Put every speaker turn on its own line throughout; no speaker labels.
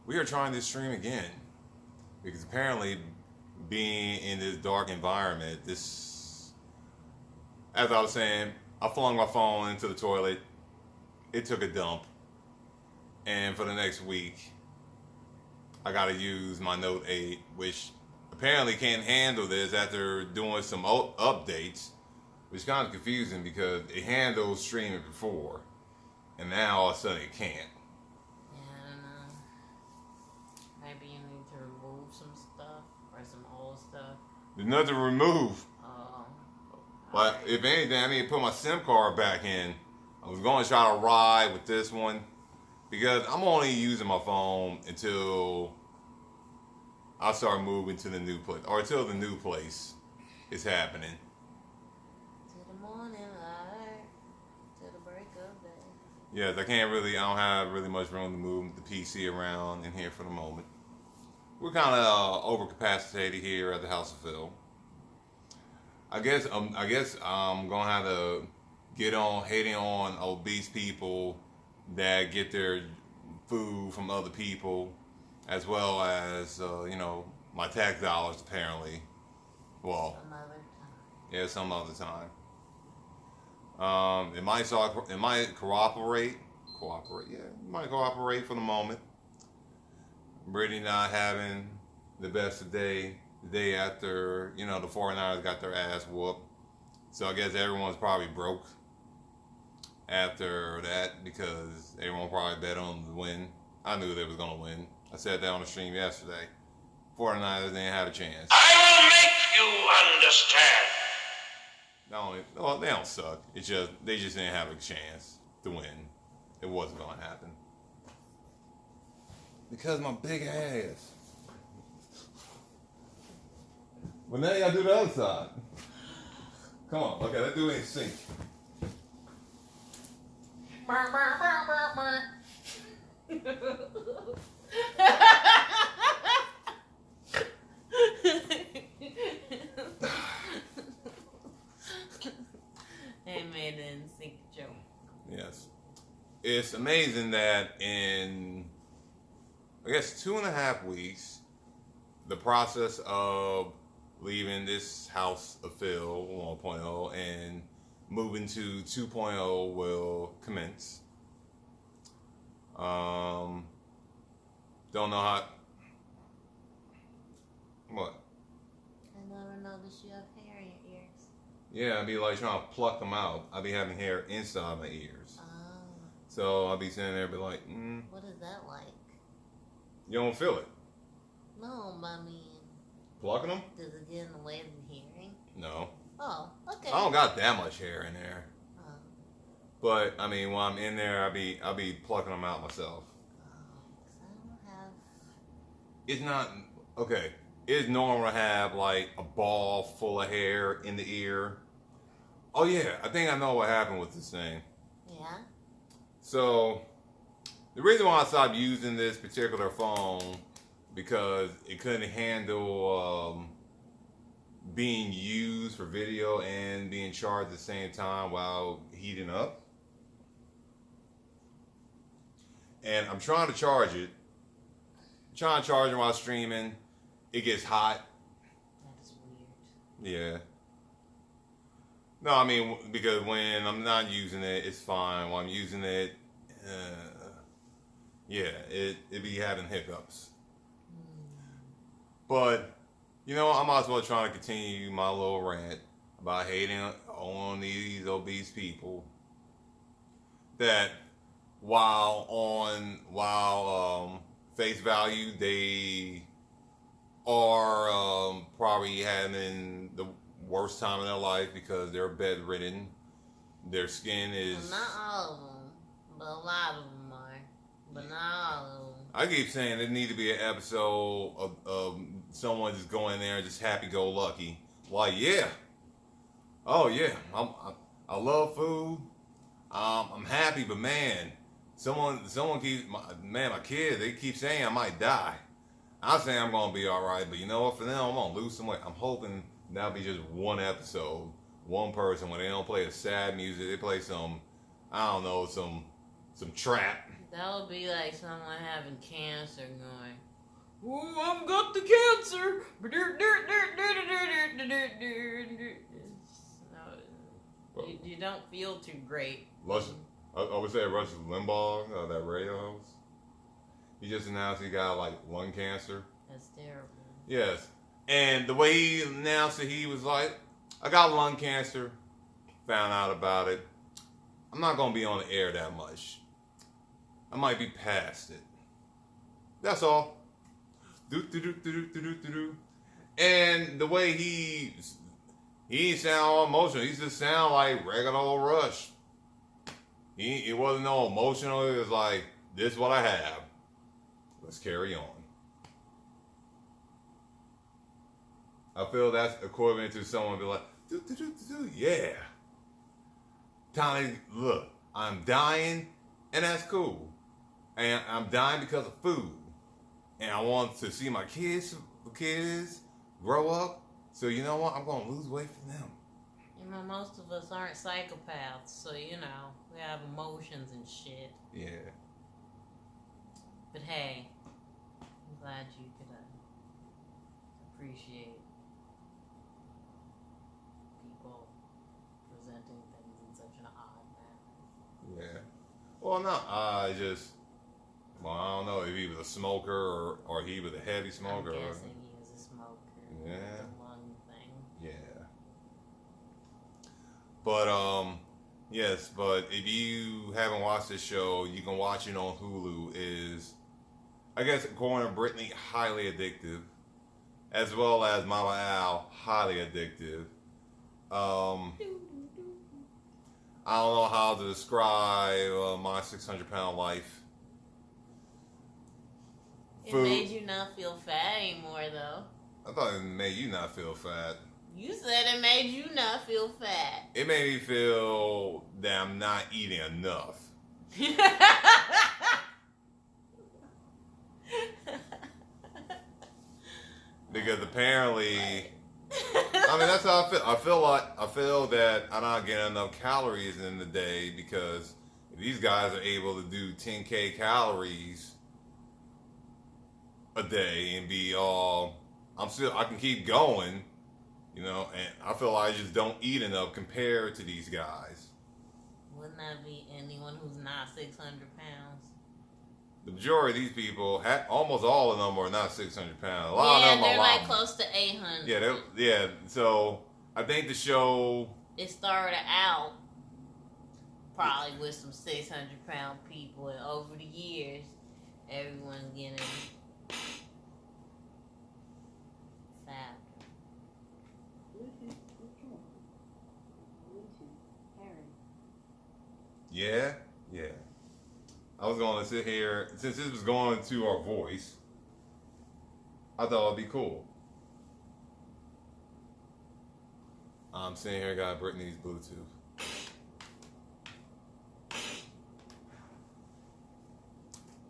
we are trying this stream again because apparently, being in this dark environment, this, as I was saying, I flung my phone into the toilet. It took a dump, and for the next week, I got to use my Note 8, which apparently can't handle this after doing some updates, which is kind of confusing because it handled streaming before, and now all of a sudden it can't.
Yeah, I don't know. Maybe you need to remove some stuff or some old stuff.
There's nothing to remove.
Oh.
But if anything, I need to put my SIM card back in. I was going to try to ride with this one because I'm only using my phone until I start moving to the new place, or until the new place is happening.
To the morning light, to the break of day.
Yes, I don't have really much room to move the PC around in here for the moment. We're kind of overcapacitated here at the House of Phil. I guess I'm gonna have to get on hating on obese people that get their food from other people, as well as my tax dollars apparently. Well,
Some other time.
yeah, some other time. It might cooperate. Yeah, it might cooperate for the moment. Brady not having the best of day. The day after, the 49ers got their ass whooped. So I guess everyone's probably broke after that because everyone probably bet on the win. I knew they was going to win. I said that on the stream yesterday. 49ers didn't have a chance.
I will make you understand.
Well, they don't suck. They just didn't have a chance to win. It wasn't going to happen. Because my big ass. Well, now you gotta do the other side. Come on, okay, let's do it in sync.
They made an NSYNC joke.
Yes. It's amazing that in, I guess, 2.5 weeks, the process of leaving this house of Phil 1.0 and moving to 2.0 will commence. Don't know how. What?
I never noticed you have hair in your ears.
Yeah, I'd be like trying to pluck them out. I'd be having hair inside my ears.
Oh.
So I'll be sitting there, be like,
What is that like?
you don't feel it.
No, but I mean,
Plucking them?
does it get in the way of hearing?
No.
Oh, okay.
I don't got that much hair in there.
Oh.
But I mean, when I'm in there, I'll be plucking them out myself.
Because I don't have.
It's not okay. It's normal to have like a ball full of hair in the ear. Oh yeah, I think I know what happened with this thing.
Yeah?
So the reason why I stopped using this particular phone because it couldn't handle being used for video and being charged at the same time while heating up. And I'm trying to charge it. While streaming. It gets hot.
That is weird.
Yeah. No, I mean, because when I'm not using it, it's fine. When I'm using it, it be having hiccups. But, I might as well try to continue my little rant about hating on these obese people that while face value, they are probably having the worst time of their life because they're bedridden. Their skin is...
Well, not all of them, but a lot of them are. But not all of them.
I keep saying there need to be an episode of someone just going there and just happy-go-lucky. Like, yeah. Oh, yeah. I love food. I'm happy, but man, someone keeps... my kids, they keep saying I might die. I'm saying I'm going to be all right, but you know what? For them, I'm going to lose some weight. I'm hoping that'll be just one episode, one person, when they don't play a sad music. They play some, I don't know, some trap.
That would be like someone having cancer going, "Oh, I've got the cancer." You don't feel too great.
I would say Rush Limbaugh, that radio host. He just announced he got like lung cancer.
That's terrible.
Yes. And the way he announced it, he was like, I got lung cancer. Found out about it. I'm not going to be on the air that much. I might be past it. That's all. And the way he didn't sound all emotional. He just sound like regular old Rush. It wasn't no emotional. It was like, this is what I have. Let's carry on. I feel that's equivalent to someone be like, yeah. Tiny, look, I'm dying, and that's cool. And I'm dying because of food. And I want to see my kids grow up. So you know what? I'm going to lose weight for them.
You know, most of us aren't psychopaths, so you know, we have emotions and shit.
Yeah.
But hey, I'm glad you could appreciate people presenting things in such an odd manner.
Yeah. Well, no, I don't know if he was a smoker or he was a heavy smoker.
I'm guessing he was a smoker.
Yeah.
The lung thing.
Yeah. But yes, but if you haven't watched this show, you can watch it on Hulu. Is, I guess, according to Brittany, highly addictive, as well as Mama Al, highly addictive. I don't know how to describe my 600-pound life.
It made you not feel fat anymore, though.
I thought it made you not feel fat.
You said it made you not feel fat.
It made me feel that I'm not eating enough. Because apparently, I mean, that's how I feel. I feel that I'm not getting enough calories in the day because if these guys are able to do 10K calories a day and be all, I can keep going, you know, and I feel like I just don't eat enough compared to these guys.
Wouldn't that be anyone who's not 600 pounds?
The majority of these people, almost all of them are not 600 pounds. A lot of them
they're
are
like close to 800.
Yeah. So I think the show.
It started out probably with some 600-pound people, and over the years, everyone's getting fat.
Yeah. I was going to sit here, since this was going to our voice, I thought it'd be cool. I'm sitting here, got Brittany's Bluetooth.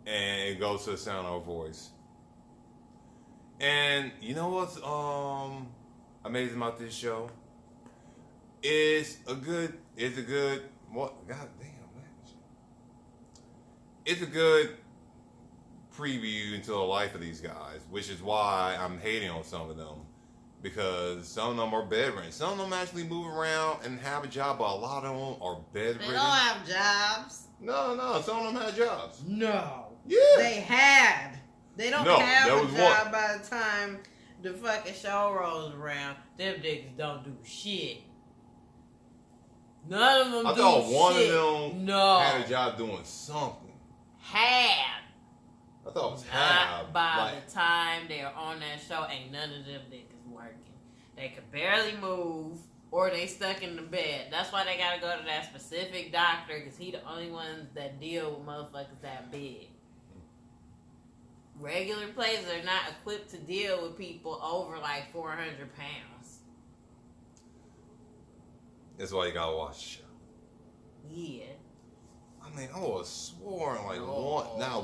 And it goes to the sound of our voice. And you know what's amazing about this show? It's a good, what, god damn. It's a good preview into the life of these guys, which is why I'm hating on some of them. Because some of them are bedridden. Some of them actually move around and have a job, but a lot of them are bedridden.
They don't have jobs.
No, some of them had jobs.
No.
Yeah.
They had. They don't have
there
a
was
job
one.
by the time the fucking show rolls around. Them niggas don't do shit. None of them
I
do
thought one
shit.
of them
No.
had a job doing something.
Had.
I thought it was
Not
half.
by the time they are on that show, ain't none of them niggas working. They could barely move, or they stuck in the bed. That's why they gotta go to that specific doctor, because he the only ones that deal with motherfuckers that big. Regular places are not equipped to deal with people over like 400 pounds.
That's why you gotta watch the show.
Yeah.
I mean, I was sworn like
No.
not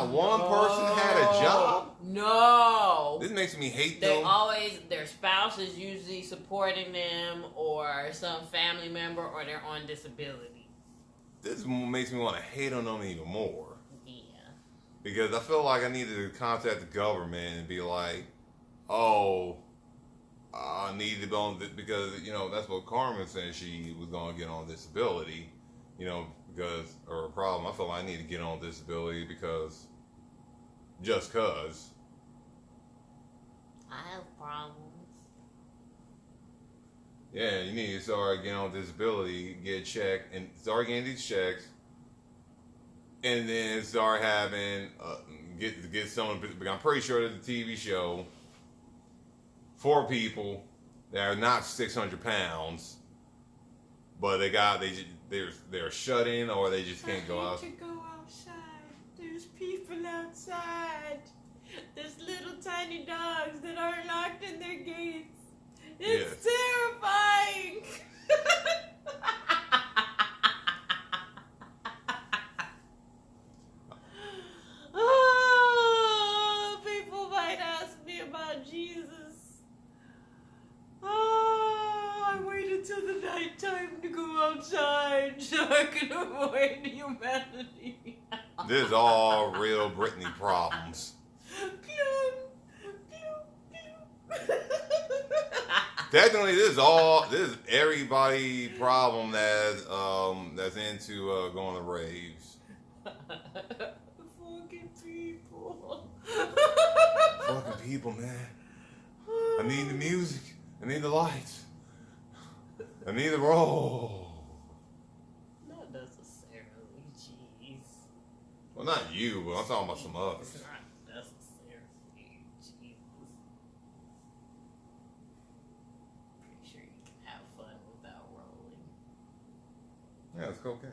one person had a job.
No.
This makes me hate
They
them.
always, their spouse is usually supporting them, or some family member, or they're on disability.
this makes me want to hate on them even more.
Yeah.
Because I feel like I needed to contact the government and be like, oh, I need to be on this, because, that's what Carmen said she was going to get on disability, because, or a problem. I feel like I need to get on disability because, just cause.
I have problems.
Yeah, you need to start getting on disability, get checked, and start getting these checks, and then start having get someone. I'm pretty sure there's a TV show for people that are not 600 pounds, but they're shut in or they just can't go out.
I hate to go outside. There's people outside. There's little tiny dogs that are locked in their gates. It's terrifying. Oh, people might ask me about Jesus. Oh, I waited till the nighttime to go outside so I could avoid humanity.
This is all real Britney problems. Technically, this is everybody problem that's into going to raves.
Fucking people.
Fucking people, man. I need the music. I need the lights. I need the roll.
Not necessarily, jeez.
Well, not you, but I'm talking about some others.
It's not necessarily, jeez. Pretty sure you can have fun without rolling.
Yeah, it's cocaine.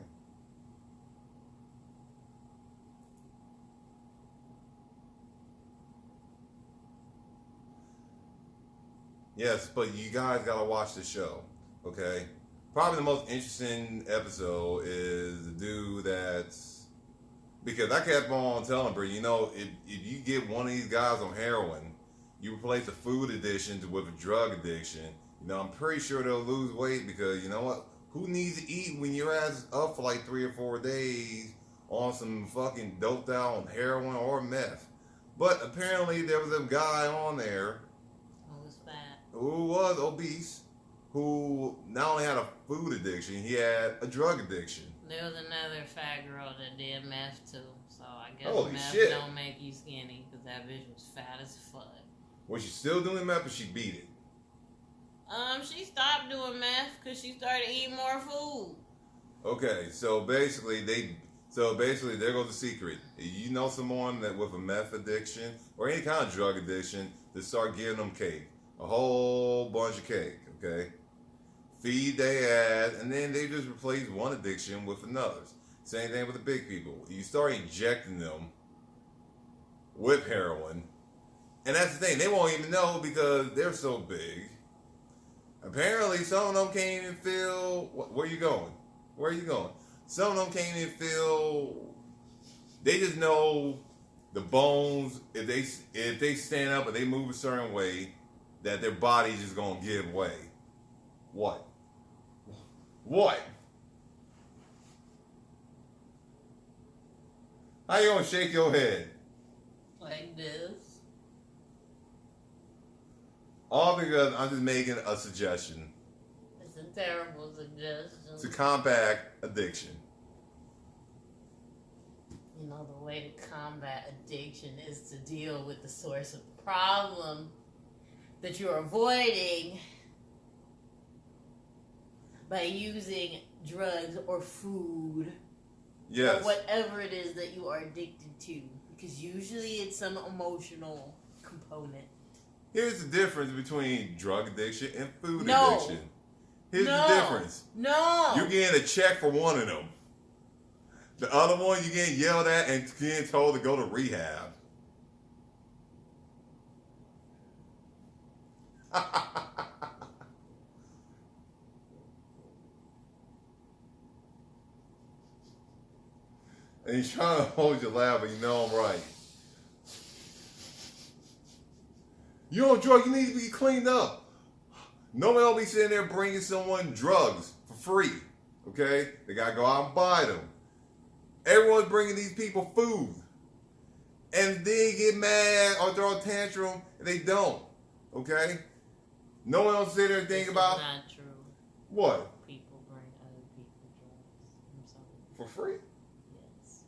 Yes, but you guys gotta watch the show, okay? Probably the most interesting episode is the dude that's, because I kept on telling her, if you get one of these guys on heroin, you replace a food addiction with a drug addiction, I'm pretty sure they'll lose weight, because you know what? Who needs to eat when your ass is up for like 3 or 4 days on some fucking doped out on heroin or meth? But apparently there was a guy on there who was obese, who not only had a food addiction, he had a drug addiction.
There was another fat girl that did meth too, so I guess
Holy
meth
shit.
don't make you skinny, because that bitch was fat as fuck.
Was she still doing meth or she beat it?
She stopped doing meth because she started eating more food.
Okay, so basically there goes the secret. You know someone that with a meth addiction or any kind of drug addiction, to start giving them cake. A whole bunch of cake, okay? Feed their ass, and then they just replace one addiction with another. Same thing with the big people. You start injecting them with heroin, and that's the thing. They won't even know because they're so big. Apparently, some of them can't even feel. Where you going? Where are you going? Some of them can't even feel. They just know the bones. If they stand up and they move a certain way, that their body's just gonna give way. What? What? How you gonna shake your head?
Like this.
All because I'm just making a suggestion
It's a terrible suggestion.
to combat addiction.
The way to combat addiction is to deal with the source of the problem that you're avoiding by using drugs or food
Yes.
or whatever it is that you are addicted to, because usually it's some emotional component.
Here's the difference between drug addiction and food
No.
addiction. Here's
No.
the difference.
No.
You're getting a check for one of them. The other one, you're getting yelled at and getting told to go to rehab. And he's trying to hold your laugh, but you know I'm right. You on drug, you need to be cleaned up. Nobody will be sitting there bringing someone drugs for free. Okay? They gotta go out and buy them. Everyone's bringing these people food. And they get mad or throw a tantrum, and they don't. Okay? No one else sit there and think
This
about
is not true.
what?
People bring other people drugs. I'm sorry.
For free?
Yes.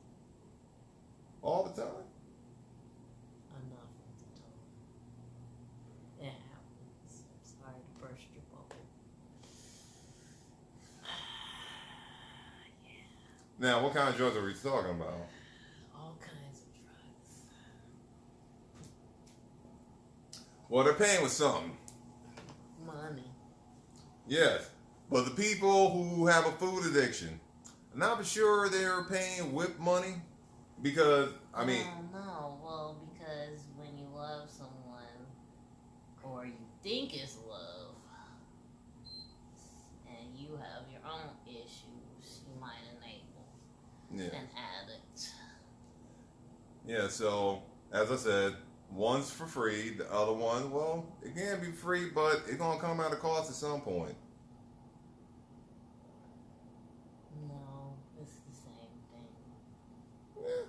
All the time?
Enough of the time. It happens. I'm sorry to burst your bubble. Yeah.
Now, what kind of drugs are we talking about?
All kinds of drugs.
Well, they're paying with something.
Money.
Yes. But the people who have a food addiction, I'm not sure they're paying with money because, I mean,
No. Well, because when you love someone, or you think it's love, and you have your own issues, you might enable
yeah.
an addict.
Yeah, so, as I said, one's for free, the other one, well, it can be free, but it's going to come at a cost at some point.
No, it's the same thing.
Yeah.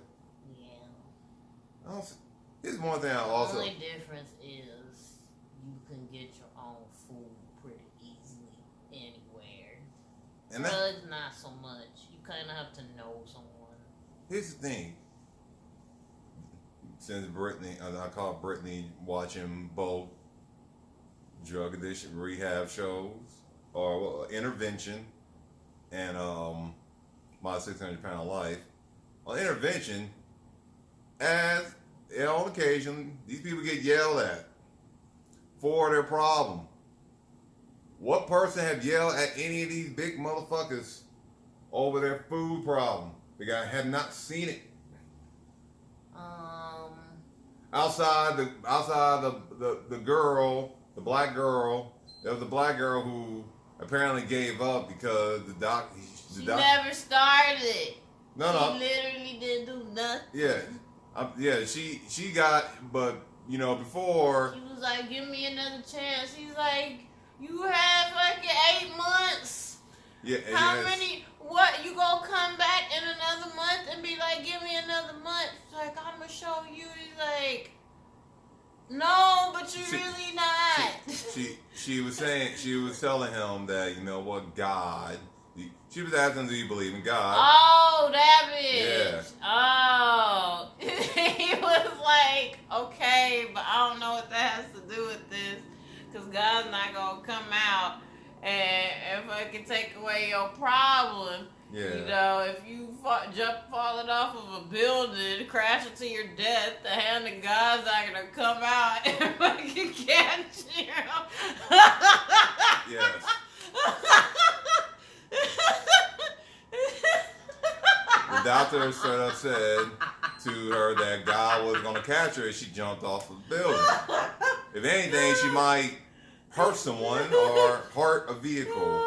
Yeah.
I don't, here's one thing I
The
also...
only difference is you can get your own food pretty easily anywhere.
And that,
Drugs, not so much. You kind of have to know someone.
here's the thing. Since Brittany, I caught Brittany watching both drug addiction rehab shows or well, intervention and my 600-pound life. On intervention, as on occasion, these people get yelled at for their problem. What person have yelled at any of these big motherfuckers over their food problem? The guy have not seen it. Outside the girl, the black girl, there was a black girl who apparently gave up because
She never started.
No.
She literally didn't do nothing.
Yeah, she got, but you know before.
She was like, "Give me another chance." He's like, "You had fucking 8 months.
Yeah.
How many? What? You gonna come back in another month and be like, give me another month?" She's like, "I'm gonna show you." He's like, "No, but you're really not."
She was saying, she was telling him that, you know what, God. She was asking, do you believe in God?
Oh, that bitch.
Yeah.
Oh. He was like, "Okay, but I don't know what that has to do with this. Because God's not going to come out and fucking take away your problem."
Yeah.
You know, if you falling off of a building, crashing to your death, the hand of God's not going to come out and fucking catch you.
Yes. The doctor straight up said to her that God was going to catch her if she jumped off the building. If anything, she might hurt someone or hurt a vehicle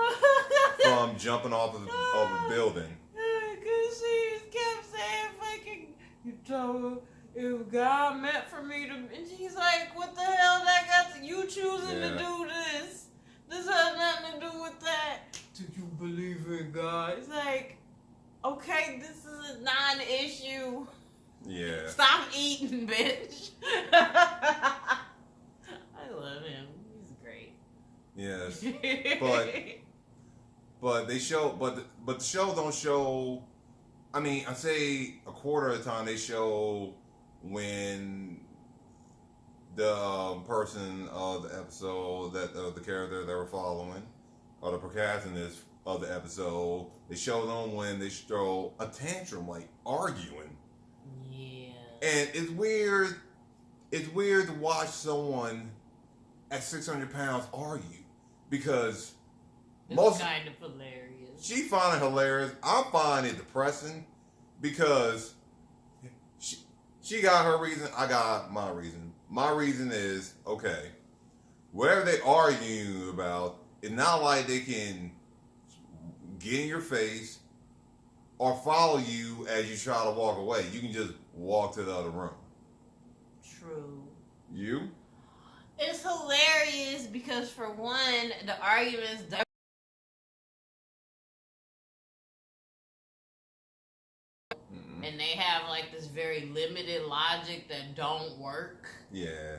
from jumping off of a building.
Because she just kept saying, fucking, you told her if God meant for me to. And she's like, what the hell that got to you choosing to do this? This has nothing to do with that. Do you believe in God? It's like, okay, this is a non-issue.
Yeah.
Stop eating, bitch. I love him. He's great.
Yes. But they show, but the show don't show. I mean, I say a quarter of the time they show when the person of the episode that the character they were following, or the protagonist of the episode, they show them when they throw a tantrum, like arguing.
Yeah.
And it's weird. It's weird to watch someone at 600 pounds argue because
It's kind of hilarious.
she find it hilarious. I find it depressing because she got her reason. I got my reason. My reason is, okay, whatever they argue about, it's not like they can get in your face or follow you as you try to walk away. You can just walk to the other room.
True.
You?
It's hilarious because, for one, the arguments and they have like this very limited logic that don't work.
Yeah.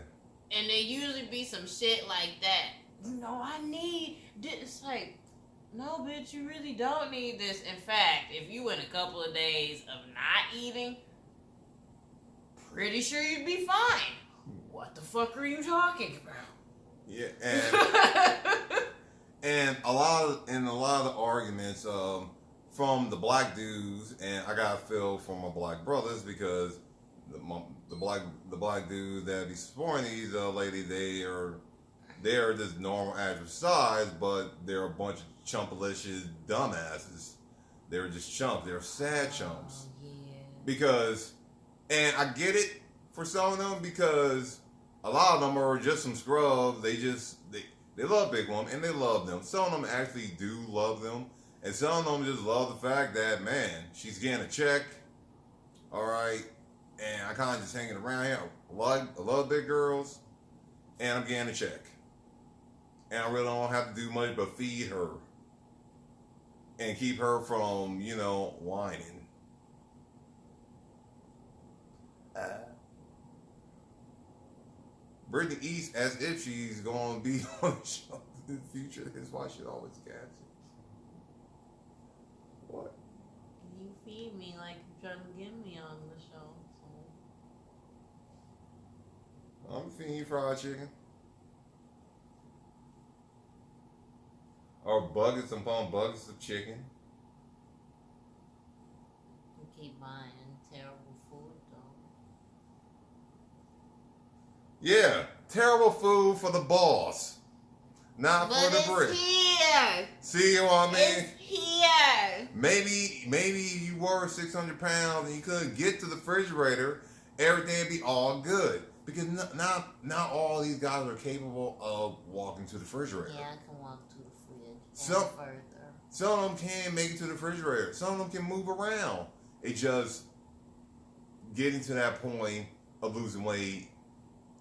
And there usually be some shit like that. You know, I need this. It's like, no, bitch, you really don't need this. In fact, if you went a couple of days of not eating, pretty sure you'd be fine. What the fuck are you talking about?
Yeah, and a lot of the arguments from the black dudes, and I gotta feel for my black brothers because the black dudes that be supporting these ladies, they're just normal average size, but they're a bunch of chumpalicious dumbasses. They're just chumps. They're sad chumps.
Oh, yeah.
Because, and I get it for some of them because a lot of them are just some scrubs. They love Big Woman and they love them. Some of them actually do love them, and some of them just love the fact that, man, she's getting a check. All right, and I kind of just hanging around here. I love big girls, and I'm getting a check, and I really don't have to do much but feed her and keep her from, whining. Brittany East, as if she's going to be on the show in the future. That's why she always gets it. What?
You feed me like you're trying to get me on the show. So.
I'm feeding you fried chicken. Or buckets upon buckets of chicken.
You keep buying terrible food, though.
Yeah, terrible food for the boss. Not
But
for the
it's
brick.
here.
See what I mean?
It's here.
Maybe you were 600 pounds and you couldn't get to the refrigerator, everything would be all good. Because not all these guys are capable of walking to the refrigerator.
Yeah, I can walk to the fridge
So-
and further.
Some of them can make it to the refrigerator. Some of them can move around. It's just getting to that point of losing weight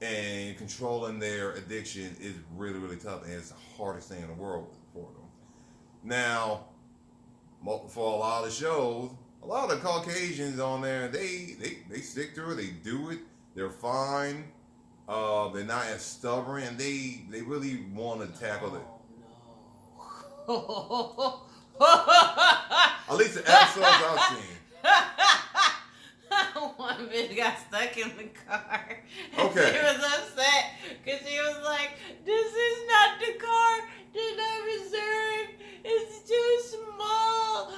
and controlling their addiction is really, really tough. And it's the hardest thing in the world for them. Now, for a lot of shows, a lot of Caucasians on there, they stick through it. They do it. They're fine. They're not as stubborn. And they really want to tackle it.
Oh, no.
At least the episodes I've seen.
One bitch got stuck in the car.
Okay.
She was upset because she was like, "This is not the car that I reserved. It's too small."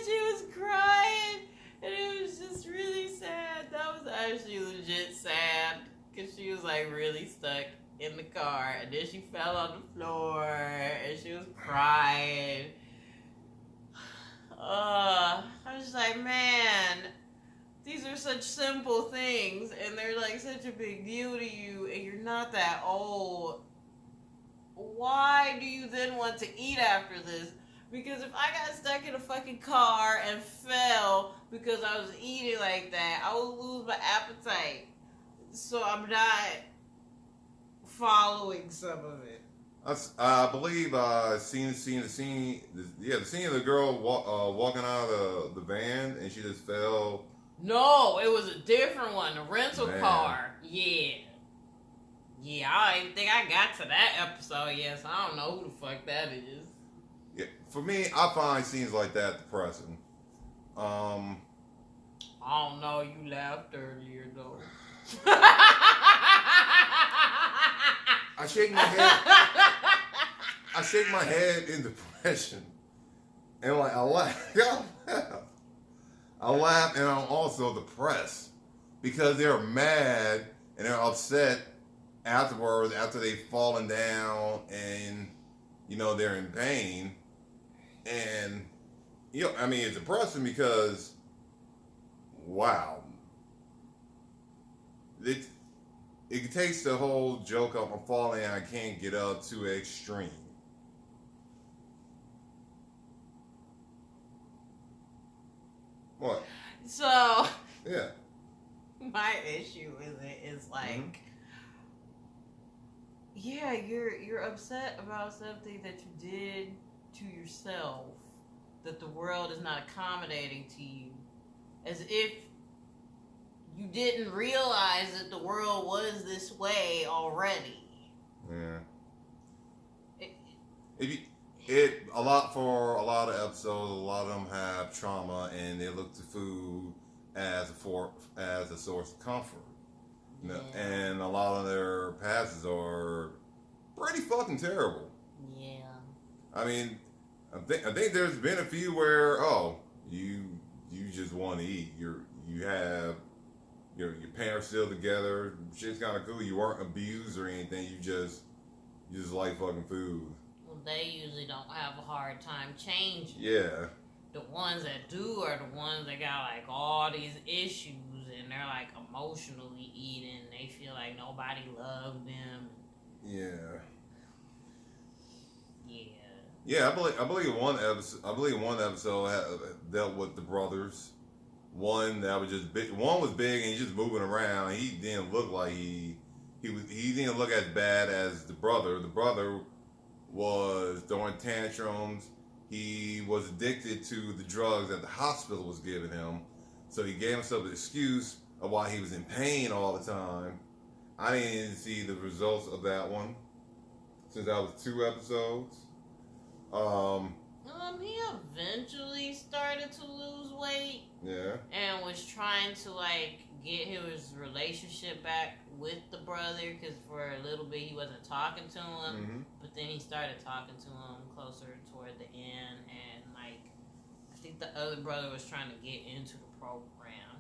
She was crying, and it was just really sad. That was actually legit sad because she was like really stuck in the car, and then she fell on the floor, and she was crying. I was just like, man, these are such simple things, and they're like such a big deal to you, and you're not that old. Why do you then want to eat after this? Because if I got stuck in a fucking car and fell because I was eating like that, I would lose my appetite. So I'm not following some of it.
I believe the scene of the girl walking out of the van and she just fell.
No, it was a different one, a rental
Man.
car. Yeah. Yeah, I don't even think I got to that episode yet, so I don't know who the fuck that is.
Yeah, for me, I find scenes like that depressing.
I don't know, you laughed earlier though.
I shake my head. I shake my head in depression, and like I laugh. I laugh, and I'm also depressed because they're mad and they're upset afterwards after they've fallen down and they're in pain, and I mean it's depressing because wow, it takes the whole joke of I'm falling and I can't get up to extreme. What?
So,
Yeah.
my issue with it is like, yeah, you're upset about something that you did to yourself, that the world is not accommodating to you. as if you didn't realize that the world was this way already.
Yeah.
It,
A lot of episodes, a lot of them have trauma, and they look to food as a source of comfort.
yeah.
And a lot of their passes are pretty fucking terrible.
Yeah.
I mean, I think there's been a few where you just want to eat. You have your parents still together. Shit's kind of cool. You weren't abused or anything. You just like fucking food.
Well, they usually don't have a hard time changing.
Yeah.
The ones that do are the ones that got like all these issues and they're like emotionally eating. They feel like nobody loved them.
Yeah.
Yeah.
Yeah, I believe one episode dealt with the brothers. One that was just big. One was big and he's just moving around. He didn't look like he didn't look as bad as the brother. The brother was throwing tantrums. He was addicted to the drugs that the hospital was giving him. So he gave himself an excuse of why he was in pain all the time. I didn't see the results of that one since that was 2 episodes.
He eventually started to lose weight
Yeah.
and was trying to like get his relationship back with the brother because for a little bit he wasn't talking to him,
Mm-hmm.
but then he started talking to him closer toward the end, and like I think the other brother was trying to get into the program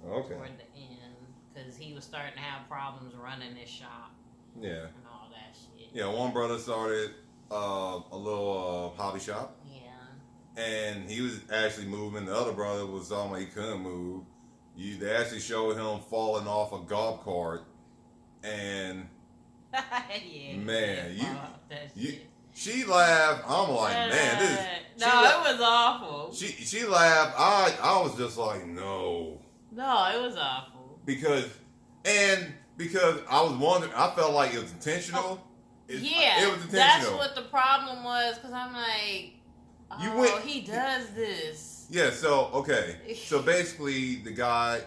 Okay.
toward the end because he was starting to have problems running his shop
Yeah.
and all that shit.
Yeah. One brother started a little hobby shop,
Yeah.
and he was actually moving. The other brother was talking about he couldn't move. They actually showed him falling off a golf cart, and
Yeah.
Man,
he fall off that
you-
shit.
she laughed. I'm like, man, this.
No,
she la-
it was awful.
She laughed. I was just like, no,
No, it was awful.
because I was wondering. I felt like it was intentional. It was intentional.
That's what the problem was. Because I'm like, he does this.
Yeah. So okay. So basically, the guy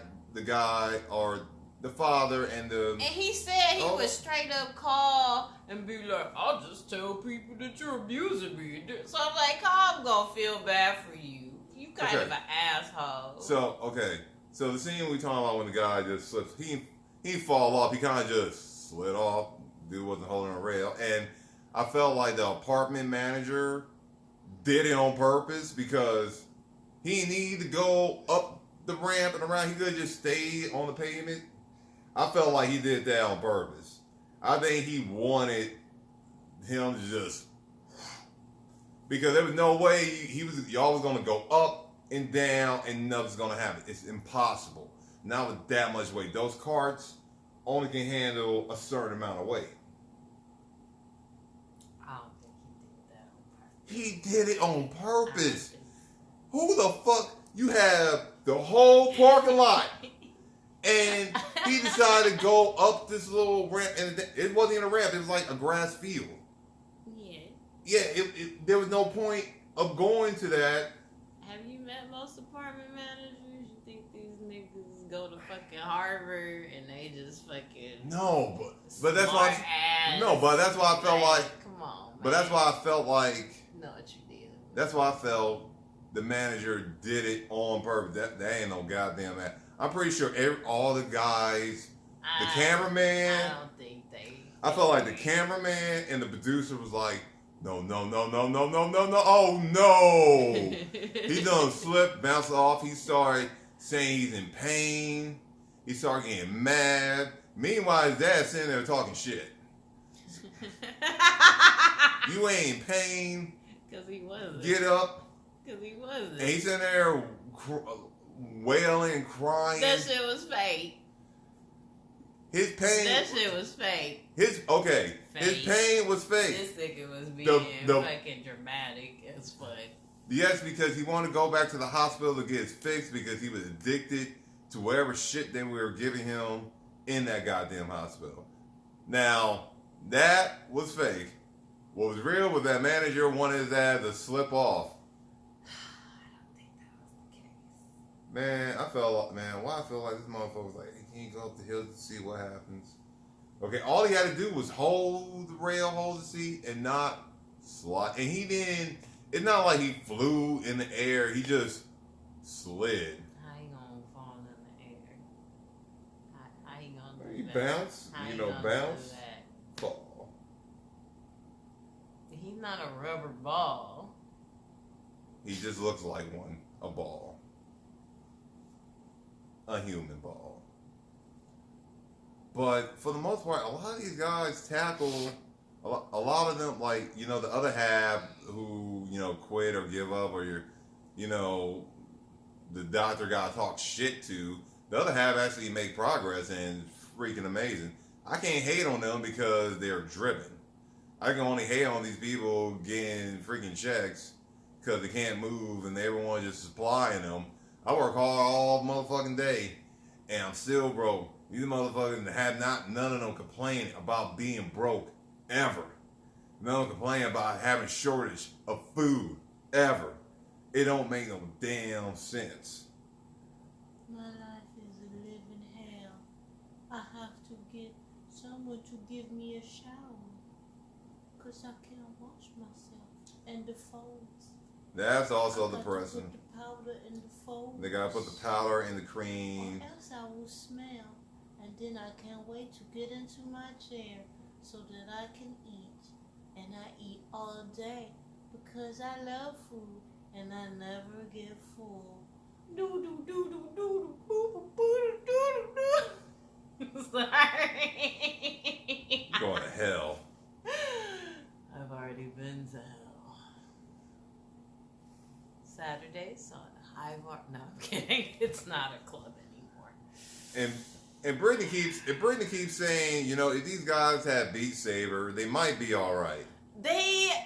or the father and the.
And he said he
Oh.
would straight up call and be like, "I'll just tell people that you're abusing me." So I'm like, I'm gonna feel bad for you. You kind of
Okay.
an asshole.
So okay. So the scene we talking about when the guy just slips, he fall off. He kind of just slid off. Dude wasn't holding a rail, and I felt like the apartment manager did it on purpose because he needed to go up the ramp and around. He could have just stayed on the pavement. I felt like he did that on purpose. I think he wanted him to just, because there was no way y'all was gonna go up and down and nothing's gonna happen. It's impossible. Not with that much weight. Those carts only can handle a certain amount of weight.
I don't think he did that on purpose.
He did it on
I
purpose.
don't
Who the fuck? You have the whole parking lot, and he decided to go up this little ramp, and it wasn't even a ramp. It was like a grass field.
Yeah.
Yeah, there was no point of going to that.
Have you met most apartment managers? You think these niggas go to fucking Harvard and they just fucking
No, but that's why.
smart ass,
No, but that's why I felt like.
come on, man.
But that's why I felt like.
know what you did.
That's why I felt the manager did it on purpose. That ain't no goddamn that. I'm pretty sure all the guys, the cameraman.
I don't think they.
I felt like the cameraman and the producer was like, no, oh no. He done slipped, bounced off. He started saying he's in pain. He started getting mad. Meanwhile, his dad sitting there talking shit. You ain't in pain.
Because he wasn't.
Get up.
Because he wasn't.
And he's in there wailing, crying.
That shit was fake.
His pain.
That shit was fake.
His
Fake.
pain was fake.
This nigga was being
The-
fucking dramatic as fuck.
Yes, because he wanted to go back to the hospital to get his fix because he was addicted to whatever shit they were giving him in that goddamn hospital. Now, that was fake. What was real was that manager wanted his ass to slip off.
I don't think that was the case.
Man, I felt man. Why I feel like this motherfucker was like, he can't go up the hill to see what happens. Okay, all he had to do was hold the rail, hold the seat, and not slide. And he didn't. It's not like he flew in the air. He just slid.
How you gonna fall in the air? How you gonna do
He
that?
bounce,
How
you
gonna
know,
do
bounce,
that?
fall.
He's not a rubber ball.
He just looks like one, a ball, a human ball. But for the most part, a lot of these guys tackle. A lot of them, like, you know, the other half who, you know, quit or give up, or you know, the doctor got talk shit to. The other half actually make progress and freaking amazing. I can't hate on them because they're driven. I can only hate on these people getting freaking checks because they can't move and everyone just supplying them. I work hard all motherfucking day and I'm still broke. These motherfuckers have none of them complain about being broke ever. None of them complain about having shortage of food ever. It don't make no damn sense.
My life is a living hell. I have to get someone to give me a shower. Because I can't wash myself. And the folds.
That's also
I got to
depressing.
put the powder in the folds.
They gotta put the powder in the cream.
Or else I will smell. And then I can't wait to get into my chair so that I can eat. And I eat all day because I love food and I never get full. Do do do do do do do do do.
Sorry.
Going to hell.
I've already been to hell. Saturdays on High Mark. No, I'm kidding. It's not a club anymore.
And Brittany keeps saying, you know, if these guys had Beat Saber, they might be all right.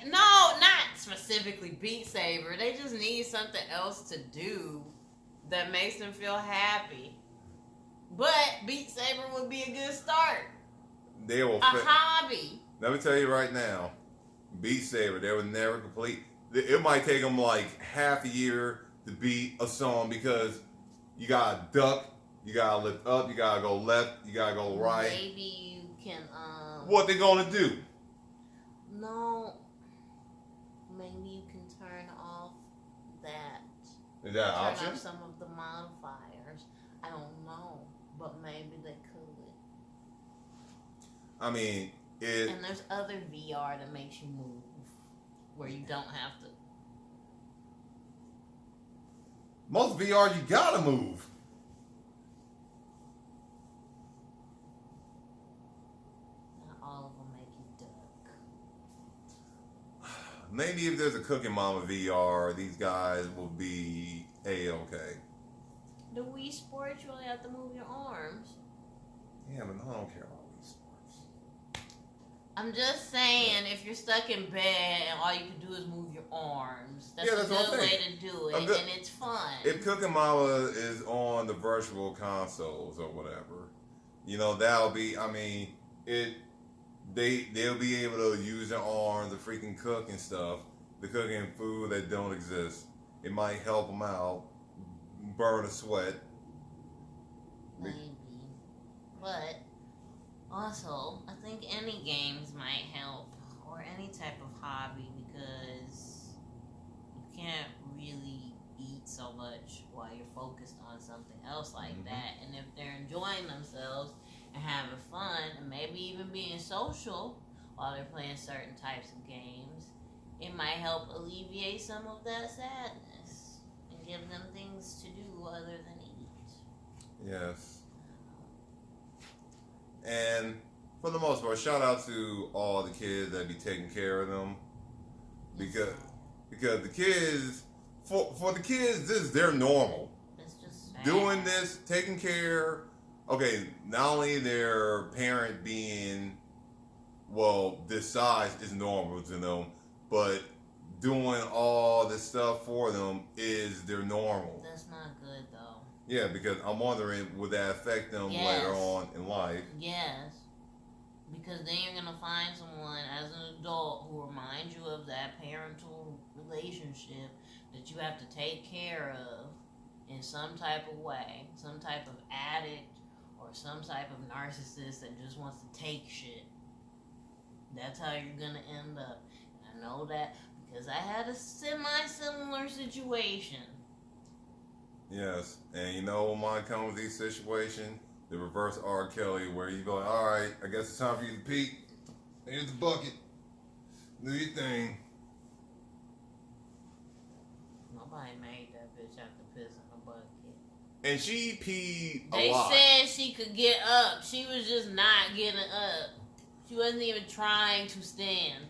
Not specifically Beat Saber. They just need something else to do that makes them feel happy. But Beat Saber would be a good start.
They will.
A hobby.
Let me tell you right now, Beat Saber, they would never complete. It might take them like half a year to beat a song because you gotta duck, you gotta lift up, you gotta go left, you gotta go right.
Maybe you can.
What they gonna do?
No. Maybe you can turn off that.
Is that an
Turn
option?
off some of the modifiers. I don't know, but maybe they could.
I mean,
And there's other VR that makes you move, where you don't have to.
most VR you gotta move.
Not all of them make you duck.
Maybe if there's a Cooking Mama VR, these guys will be A-okay.
The Wii Sports, you only have to move your arms.
Yeah, but I don't care about these sports.
I'm just saying, if you're stuck in bed and all you can do is move your arms, that's,
Yeah, that's
a
what I'm
good way
saying.
to do it,
A good-
and it's fun.
If Cooking Mama is on the virtual consoles or whatever, you know, that'll be, I mean, they'll be able to use their arms to freaking cook and stuff, to cooking food that don't exist. It might help them out, burn a sweat.
Maybe. But also, I think any games might help, or any type of hobby, because you can't really eat so much while you're focused on something else like
Mhm.
that. And if they're enjoying themselves and having fun, and maybe even being social while they're playing certain types of games, it might help alleviate some of that sadness and give them things to do other than eat.
Yes. And for the most part, shout out to all the kids that be taking care of them. Because the kids, for the kids, this is their normal.
It's just sad.
Doing this, taking care, okay, not only their parent being, well, this size is normal to them, but doing all this stuff for them is their normal.
That's not good though.
Yeah, because I'm wondering, would that affect them
Yes.
later on in life?
Yes. Because then you're gonna find someone as an adult who reminds you of that parental relationship that you have to take care of in some type of way, some type of addict or some type of narcissist that just wants to take shit. That's how you're gonna end up. And I know that because I had a semi-similar situation.
Yes, and you know what might come with these situations? The reverse R. Kelly, where you go, all right, I guess it's time for you to peek. Here's the bucket. Do your thing.
Nobody made that bitch have to piss in a bucket.
And she peed a
They
lot.
said she could get up. She was just not getting up. She wasn't even trying to stand.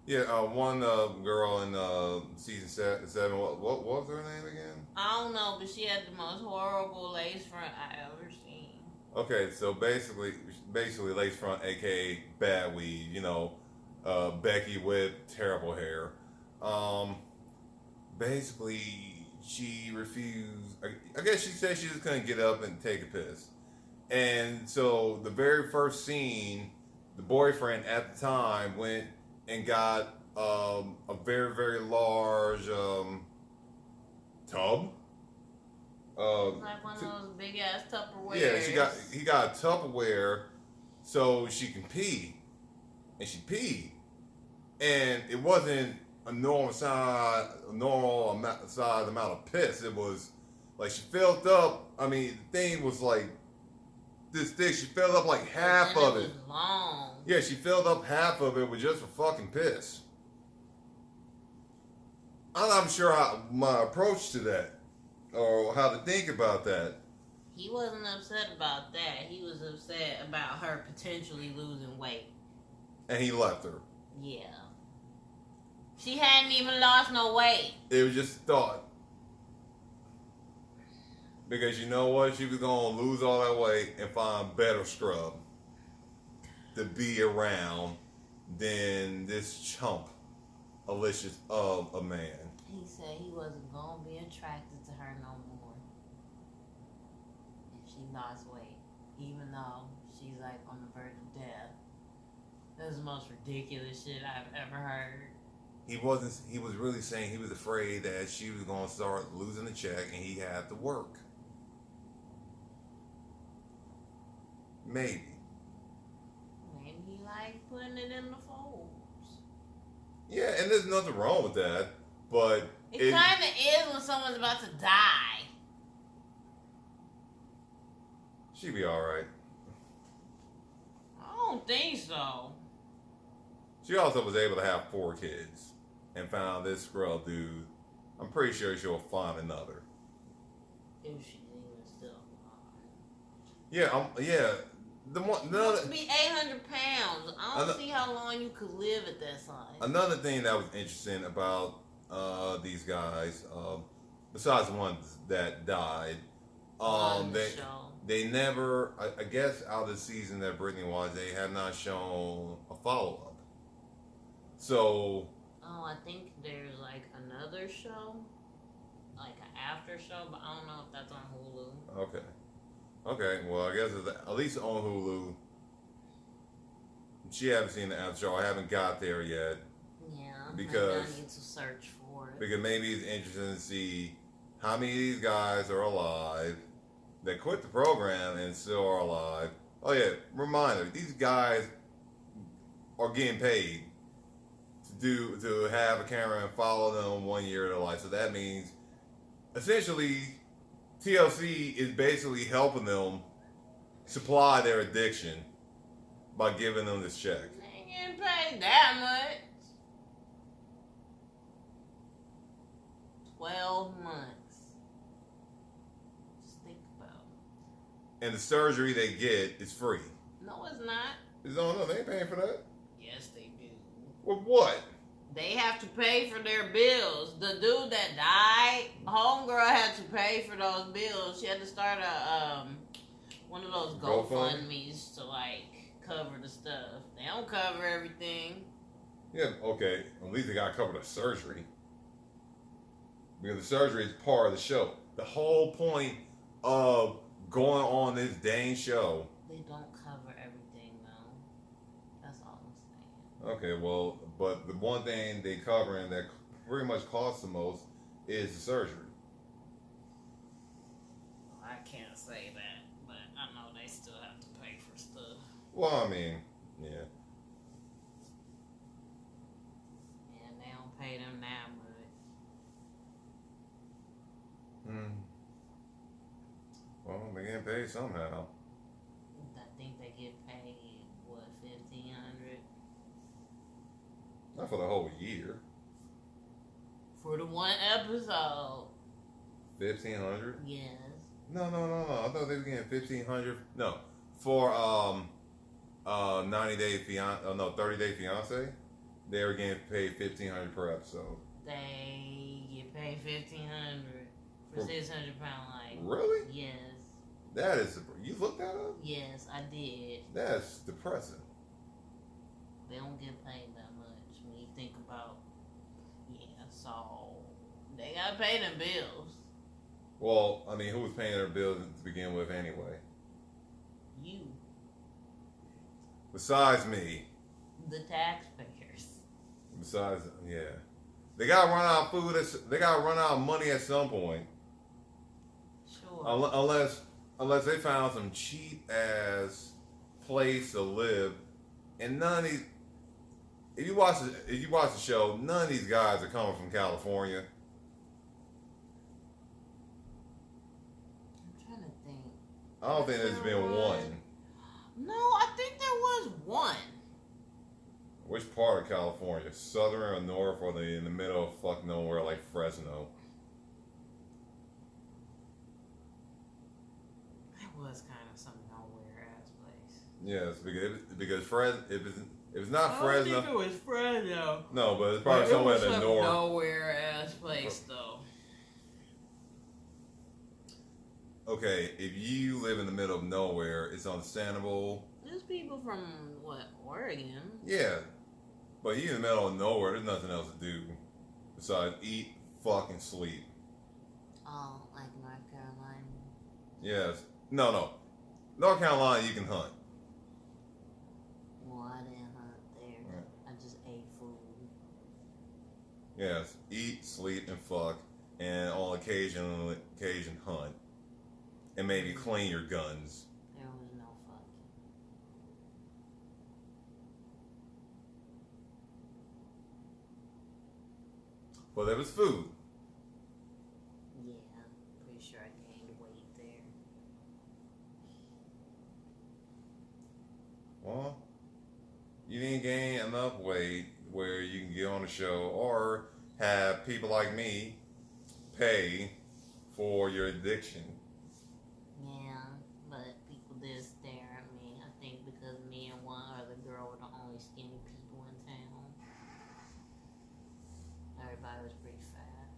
Yeah, one girl in season 7, what was her name again?
I don't know, but she had the most horrible lace front I ever seen.
Okay, so basically lace front, aka bad weed. You know, Becky with terrible hair. Basically, she refused. I guess she said she just couldn't get up and take a piss. And so the very first scene, the boyfriend at the time went and got a very, very large tub.
Like one of those big ass Tupperwares.
Yeah, he got a Tupperware so she can pee, and she peed, and it wasn't a normal size amount of piss. It was like she filled up. I mean, the thing was like this thick. She filled up like half of it.
Was long.
Yeah, she filled up half of it with just for fucking piss. I'm not sure how my approach to that, or how to think about that.
He wasn't upset about that. He was upset about her potentially losing weight.
And he left her.
Yeah. She hadn't even lost no weight.
It was just a thought. Because you know what? She was going to lose all that weight and find better scrub to be around than this chump, Alicious of a man.
He said he wasn't going to be attracted to her no more. And she lost weight. Even though she's like on the verge of death. That's the most ridiculous shit I've ever heard.
He was really saying he was afraid that she was going to start losing the check and he had to work. Maybe.
Maybe he like putting it in the folds.
Yeah, and there's nothing wrong with that, but
It kind of is when someone's about to die.
she'd be all right.
I don't think so.
She also was able to have 4 kids and found this scrub dude. I'm pretty sure she'll find another.
If she's even still alive.
Yeah, yeah. The one,
You
another,
must be 800 pounds. I don't
Ano-
see how long you could live at that size.
another thing that was interesting about these guys, besides the ones that died,
On the show.
they never. I guess out of the season that Brittany was, they have not shown a follow up. So
Oh, I think there's like another show, like an after show, but I don't know if that's on Hulu.
okay. Well, I guess it's at least on Hulu. She haven't seen the after show. I haven't got there yet
Yeah,
Because-
maybe I need to search for it.
because maybe it's interesting to see how many of these guys are alive that quit the program and still are alive. Oh yeah, reminder: these guys are getting paid to have a camera and follow them 1 year of their life. So that means essentially TLC is basically helping them supply their addiction by giving them this check.
They ain't getting paid that much. 12 months. Just think about it.
And the surgery they get is free.
No, it's not.
No, they ain't paying for that.
Yes, they do.
With what?
They have to pay for their bills. The dude that died, homegirl had to pay for those bills. She had to start a one of those
GoFundMe?
GoFundMes to like cover the stuff. They don't cover everything.
Yeah, okay. At least they got to cover the surgery. Because the surgery is part of the show. The whole point of going on this dang show.
They don't cover everything though. That's all I'm saying.
Okay, well, but the one thing they covering that pretty much costs the most is the surgery.
I can't say that, but I know they still have to pay for stuff.
Well, I mean, yeah.
And they don't pay them that much.
Hmm. Well, they getting paid somehow.
I think they get paid, what, $1,500?
Not for the whole year.
For the one episode.
1,500?
Yes.
No. I thought they were getting 1,500. No, for 90 Day Fiance. Oh no, 30 Day Fiance. They were getting paid 1,500 per episode.
They get paid $1,500 for
For-
600-pound life.
Really?
Yes.
That is. You looked that up?
Yes, I did.
That's depressing.
They don't get paid that much when you think about. Yeah, so they gotta pay them bills.
Well, I mean, who was paying their bills to begin with anyway?
You,
Besides me.
the taxpayers.
Besides, yeah. They gotta run out of food. They gotta run out of money at some point.
Sure.
Unless they found some cheap ass place to live, and none of these. If you watch the show, none of these guys are coming from California.
I'm trying to think.
I don't think there's been one.
No, I think there was one.
Which part of California? Southern or north, or they in the middle of fuck nowhere like Fresno?
That was kind of some nowhere ass place.
Yes, because if it's not
I don't
Fresno,
think it was Fresno.
no, but it's probably somewhere in the north.
Nowhere ass place though.
Okay, if you live in the middle of nowhere, it's understandable.
There's people from what, Oregon?
Yeah, but you in the middle of nowhere, there's nothing else to do besides eat, fucking sleep.
Oh, like North Carolina.
Yes, no. North Carolina, you can hunt.
Well, I didn't hunt there.
Right.
I just ate food.
Yes, eat, sleep, and fuck, and on occasion hunt, and maybe clean your guns.
There was no fucking.
But there was food.
Yeah, pretty sure I gained weight there.
Well, you didn't gain enough weight where you can get on the show or have people like me pay for your addiction.
Yeah, but people did stare at me. I think because me and one other girl were the only skinny people in town. Everybody was pretty fat.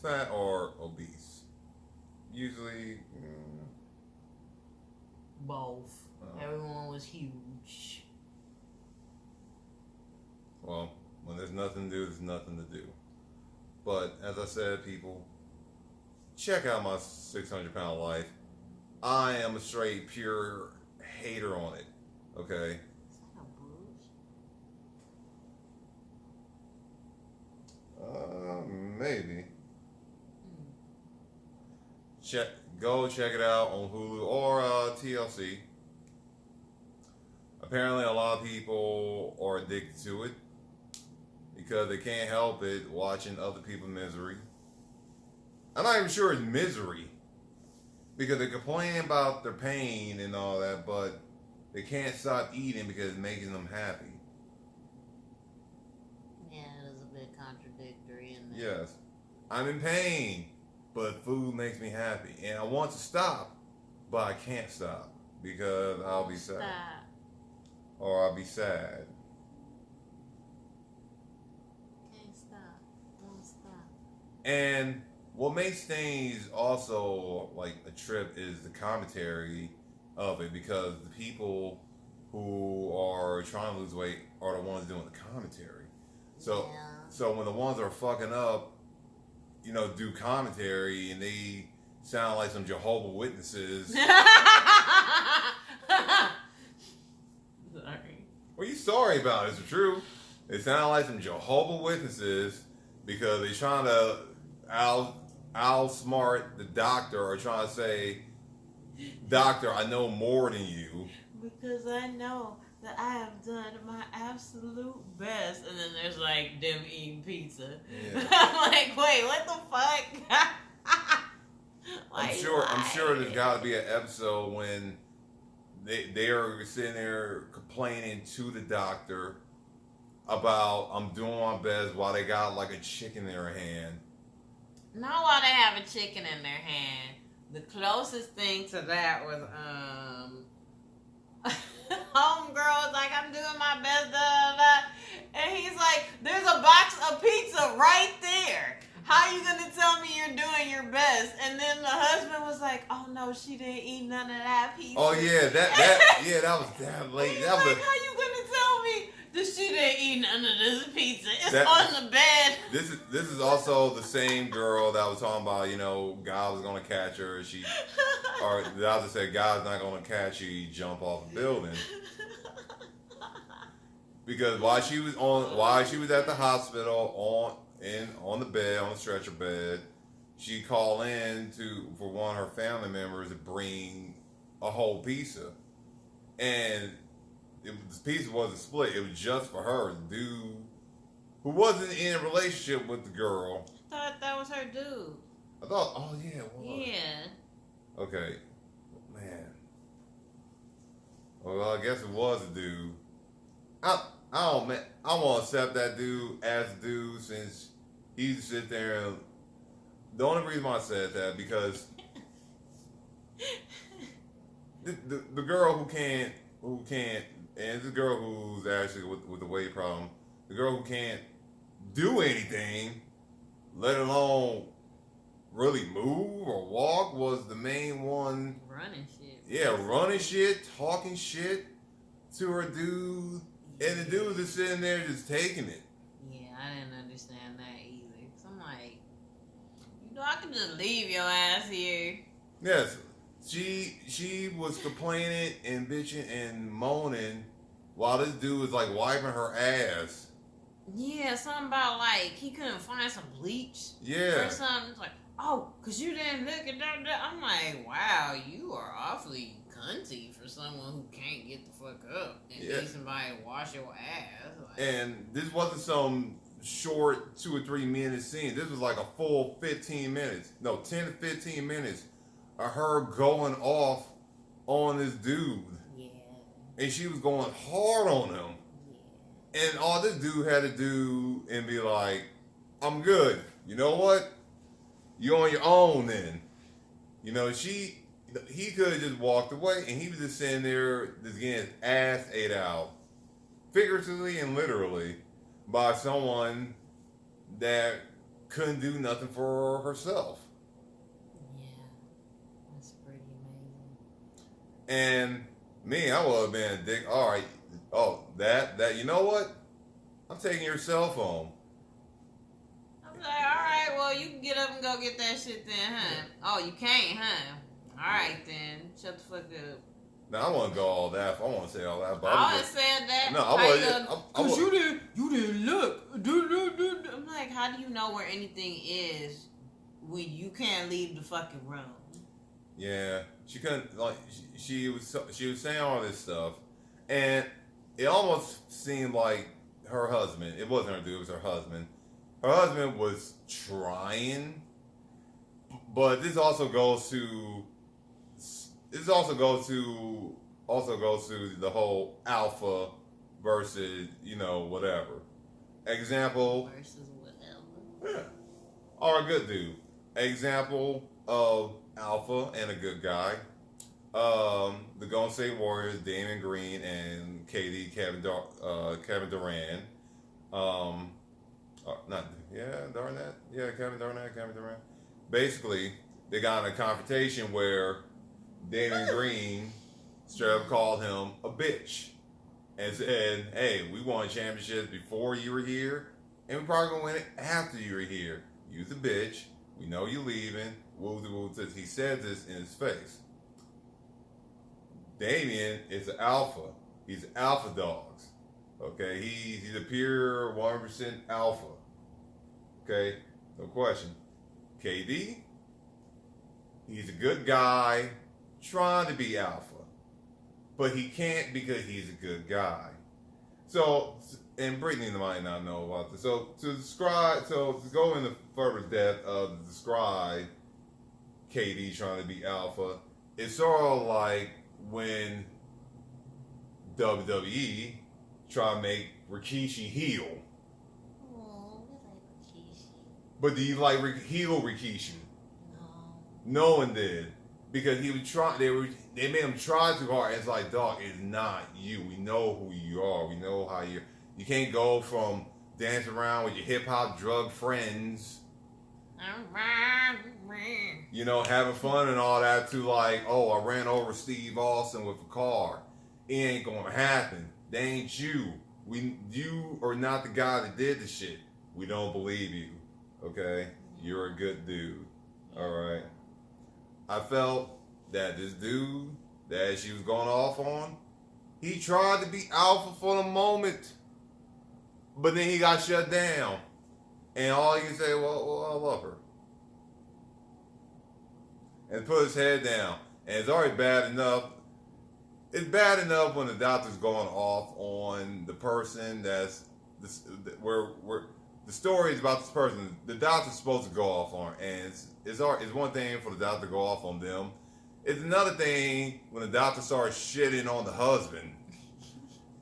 Fat or obese? Usually,
Both.
Oh.
Everyone was huge.
well, when there's nothing to do, there's nothing to do. But as I said, people, check out my 600-pound life. I am a straight, pure hater on it. Okay?
Is that a bruise?
Maybe.
Hmm.
Go check it out on Hulu or TLC. Apparently, a lot of people are addicted to it because they can't help it watching other people's misery. I'm not even sure it's misery because they complain about their pain and all that, but they can't stop eating because it's making them happy.
Yeah, it is a bit contradictory in that.
Yes, I'm in pain, but food makes me happy, and I want to stop, but I can't stop because I'll be sad,
Stop.
or I'll be sad.
Can't stop. Won't stop.
And what makes things also like a trip is the commentary of it, because the people who are trying to lose weight are the ones doing the commentary. So,
Yeah.
so when the ones that are fucking up, do commentary and they sound like some Jehovah's Witnesses.
Sorry.
What are you sorry about? It's true. They sound like some Jehovah's Witnesses because they're trying to outsmart the doctor or trying to say, doctor, I know more than you.
Because I know that I have done my absolute best. And then there's like them eating pizza.
Yeah.
I'm like, wait, what the fuck?
I'm sure there's got to be an episode when they are sitting there complaining to the doctor about I'm doing my best while they got like a chicken in their hand.
Not while they have a chicken in their hand. The closest thing to that was homegirl's like, I'm doing my best, da, da, da. And he's like, there's a box of pizza right there. How you gonna tell me you're doing your best? And then the husband was like, oh no, she didn't eat none of that pizza.
Oh yeah, that was that late.
He's
That was
like, how you gonna tell me that she didn't eat none of this pizza? It's
That-
on the bed.
this is also the same girl that was talking about, God was gonna catch her. Or the other said, God's not gonna catch you. You jump off a building. Because while she was at the hospital on the bed, on the stretcher bed, she called in for one of her family members to bring a whole pizza, and the pizza wasn't split. It was just for her. The dude who wasn't in a relationship with the girl.
I thought that was her dude.
I thought, oh yeah, it was.
Yeah.
Okay, man. Well, I guess it was a dude. I don't want to accept that dude as a dude since he sit there and the only reason why I said that because the girl who can't and the girl who's actually with the weight problem, the girl who can't do anything, let alone really move or walk, was the main one
Running shit.
Yeah, running shit, talking shit to her dude. And the dude is sitting there just taking it.
Yeah, I didn't understand that either. Cause I'm like, I can just leave your ass here.
Yes, she was complaining and bitching and moaning while this dude was like wiping her ass.
Yeah, something about like he couldn't find some bleach
Yeah.
or something. It's like, oh, cause you didn't look at that. I'm like, wow, you are awfully cunty for someone who can't get the fuck up and
Yeah.
need somebody to wash your ass. Like,
And this wasn't some short 2 or 3 minute scene. This was like a full 15 minutes. No, 10 to 15 minutes of her going off on this dude.
yeah,
And she was going hard on him.
yeah.
And all this dude had to do and be like, I'm good. You know what? You're on your own then. He could have just walked away and he was just sitting there just getting his ass ate out. Figuratively and literally by someone that couldn't do nothing for herself.
Yeah, that's pretty amazing.
And me, I would have been a dick. All right. Oh, that, you know what? I'm taking your cell phone.
I'm like, all right, well, you can get up and go get that shit then, huh? Oh, you can't, huh? All right, then. Shut the fuck up.
Now, I want to go all that. I want to say all that. But
I would have said that.
No, I wouldn't.
Because you didn't look. I'm like, how do you know where anything is when you can't leave the fucking room?
Yeah, she couldn't. Like, she was saying all this stuff, and it almost seemed like her husband. It wasn't her dude. It was her husband. Her husband was trying, but this also goes to the whole alpha versus whatever. Example.
Versus whatever.
Yeah. Or a good dude. Example of alpha and a good guy. The Golden State Warriors, Damon Green and Kevin Durant. Kevin Durant. Basically, they got in a confrontation where Damon Green straight up called him a bitch and said, "Hey, we won championships before you were here, and we probably gonna win it after you were here. You's a bitch. We know you leaving." He said this in his face. Damian is an alpha. He's alpha dogs. Okay, he's a pure 100% alpha. Okay, no question. KD, he's a good guy trying to be alpha, but he can't because he's a good guy. So, and Brittany might not know about this. So to go into further depth of describe KD trying to be alpha, it's sort of like when WWE try to make Rikishi heel.
Oh, we like Rikishi.
But do you like heel Rikishi?
No.
No one did. Because he was trying. They made him try too hard. It's like, dog, it's not you. We know who you are. We know how you. You can't go from dancing around with your hip hop drug friends, you know, having fun and all that, to like, oh, I ran over Steve Austin with a car. It ain't gonna happen. They ain't you. You are not the guy that did the shit. We don't believe you. Okay, you're a good dude. All right. I felt that this dude that she was going off on, he tried to be alpha for the moment, but then he got shut down. And all you can say, well, I love her. And put his head down. And it's already bad enough. It's bad enough when the doctor's going off on the person where the story is about this person. The doctor's supposed to go off on, and it's one thing for the doctor to go off on them. It's another thing when the doctor starts shitting on the husband,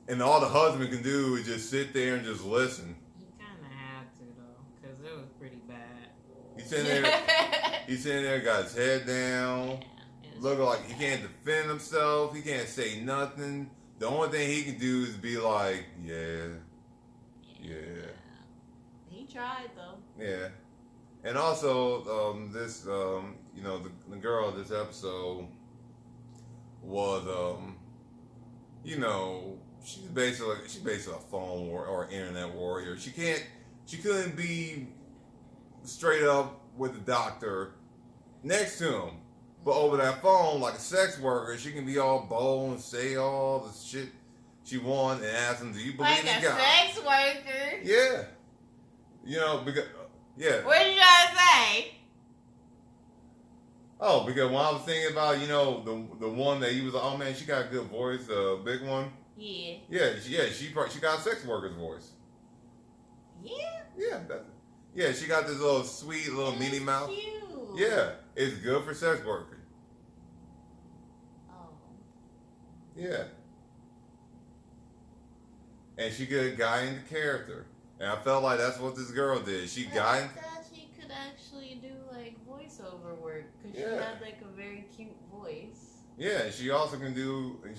and all the husband can do is just sit there and just listen.
He kind of had to though, because it was pretty bad.
He's sitting there, got his head down, looking like he can't defend himself. He can't say nothing. The only thing he can do is be like, yeah.
He tried though.
Yeah. And also, the girl of this episode was, she's basically a phone or internet warrior. She couldn't be straight up with the doctor next to him, but over that phone, like a sex worker, she can be all bold and say all the shit she wants and ask him, "Do you believe
like
in
a
God?"
sex worker.
Yeah. Because yeah.
What did y'all say?
Oh, because when I was thinking about, the one that he was like, oh man, she got a good voice, the big one.
Yeah.
She got a sex worker's voice.
Yeah.
Yeah, she got this little sweet little
That's
Minnie Mouse.
cute.
Yeah, it's good for sex workers.
Oh.
Yeah. And she got into character. And I felt like that's what this girl did. She got in.
I thought she could actually do like voiceover work because she
Yeah.
had like a very cute voice.
Yeah, and she also can go and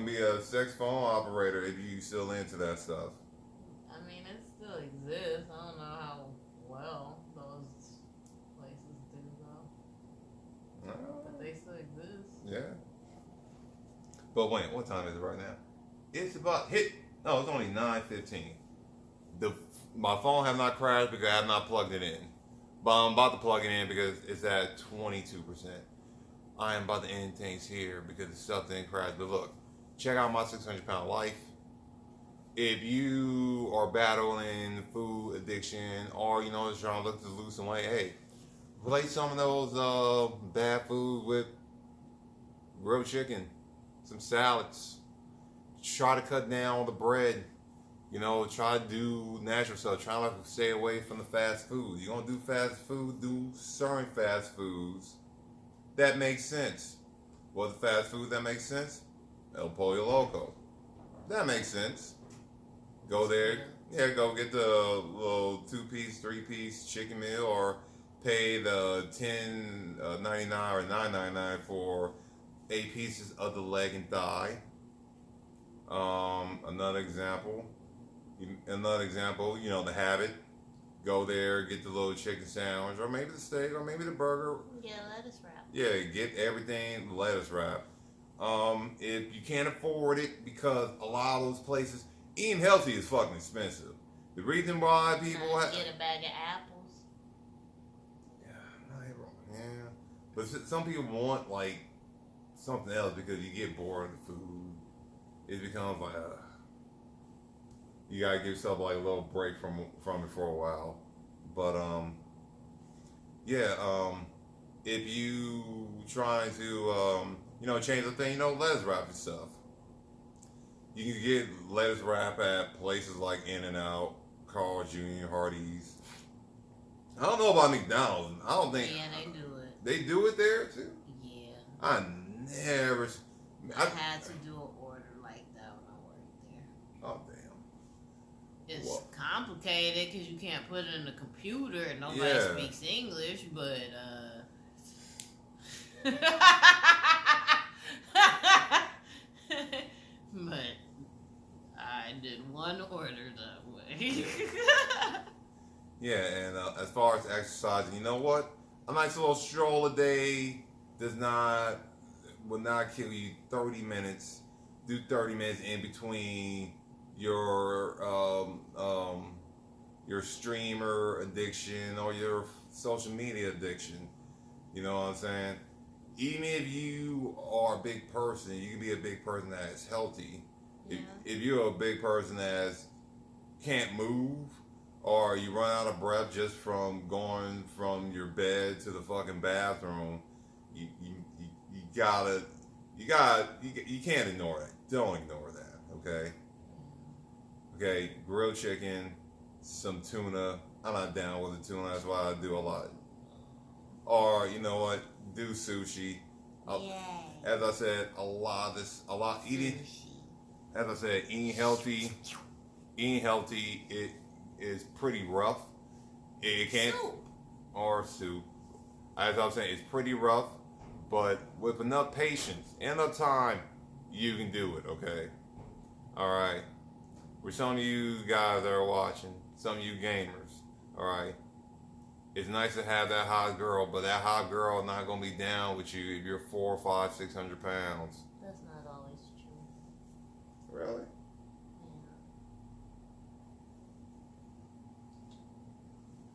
be a sex phone operator if you still into that stuff.
I mean, it still exists. I don't know how well those places do though, but they still exist.
Yeah. But wait, what time is it right now? It's it's only 9:15. My phone have not crashed because I have not plugged it in. But I'm about to plug it in because it's at 22%. I am about to end things here because the stuff didn't crash. But look, check out my 600-pound life. If you are battling food addiction or, just trying to look to lose some weight, hey, replace some of those bad food with grilled chicken, some salads. Try to cut down on the bread. Try to do natural stuff. Try to stay away from the fast food. You're going to do fast food, do certain fast foods that make sense. What's the fast food that makes sense? El Pollo Loco. That makes sense. Go there. Yeah, go get the little 2-piece, 3-piece chicken meal or pay the $10.99 or $9.99 for 8 pieces of the leg and thigh. Another example, The Habit. Go there, get the little chicken sandwich, or maybe the steak, or maybe the burger.
Yeah, lettuce wrap.
Yeah, get everything lettuce wrap. If you can't afford it, because a lot of those places, eating healthy is fucking expensive. The reason why people
Get a bag of apples.
Yeah, but some people want like something else because you get bored of the food. It becomes like you gotta give yourself like a little break from it for a while. But yeah, if you trying to, change the thing, lettuce wrap and stuff. You can get lettuce wrap at places like In-N-Out, Carl's Jr., Hardee's. I don't know about McDonald's. I don't think
Yeah, they do it.
they do it there too.
Yeah.
I never.
I had to do an order like that when I worked there.
Oh damn.
It's
Well-
complicated because you can't put it in the computer and nobody
Yeah.
speaks English, but but I did one order that way.
Yeah, and as far as exercising, you know what? A nice little stroll a day will not kill you. 30 minutes. Do 30 minutes in between your streamer addiction or your social media addiction. You know what I'm saying? Even if you are a big person, you can be a big person that's healthy.
Yeah.
If you're a big person that can't move, or you run out of breath just from going from your bed to the fucking bathroom, you can't ignore that. Don't ignore that, okay? Okay, grilled chicken, some tuna. I'm not down with the tuna, that's why I do a lot. Or, you know what, do sushi.
Yeah.
As I said, eating healthy, it is pretty rough. It can't,
Soup.
or soup. As I was saying, it's pretty rough, but with enough patience and enough time, you can do it, okay? Alright? For some of you guys that are watching, some of you gamers, alright? It's nice to have that hot girl, but that hot girl not gonna be down with you if you're 400, 500, 600 pounds.
That's not always true.
Really?
Yeah.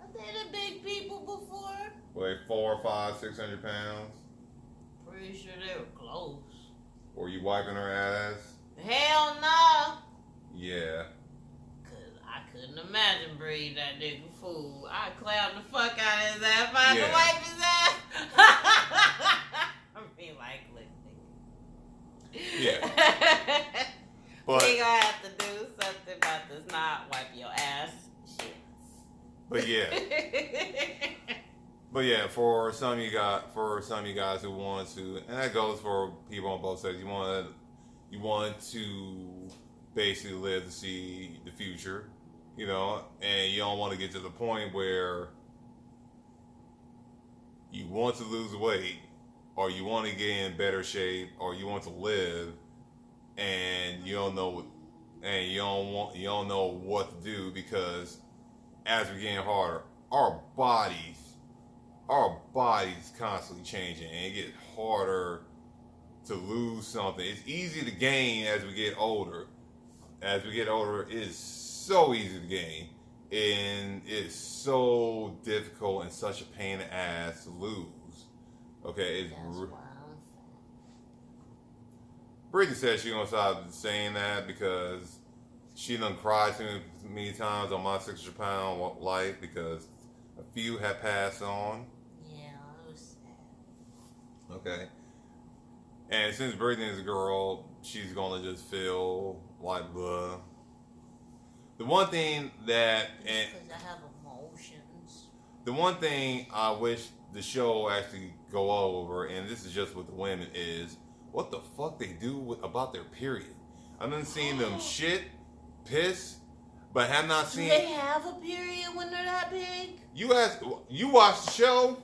Are they the big people before?
Like 400, 500, 600 pounds?
Pretty sure they were close.
Or you wiping her ass?
Hell no!
Yeah.
Cause I couldn't imagine breeding that nigga food. I'd clap the fuck out of his ass if I had
Yeah.
to wipe his ass. I mean, like,
Yeah.
we
But
gonna have to do something about this not wipe your ass shit.
but yeah. But yeah, for some of you guys who want to, and that goes for people on both sides. You want to basically live to see the future, and you don't want to get to the point where you want to lose weight, or you want to get in better shape, or you want to live, and you don't know what to do, because as we're getting harder, our bodies constantly changing, and it gets harder to lose something. It's easy to gain as we get older. As we get older, it is so easy to gain, and it's so difficult and such a pain in the ass to lose. Okay,
That's why I'm fat.
Brittany said she's gonna stop saying that because she done cried too many times on my 600-pound life because a few had passed on.
Yeah, it was sad.
Okay. And since Brittany is a girl, she's gonna just feel like blah. The one thing that, and
Because I have emotions.
the one thing I wish the show actually go over, and this is just with the women, is what the fuck they do about their period. I've been seeing them shit, piss, but have not
Do
seen.
they have a period when they're that big?
You watch the show.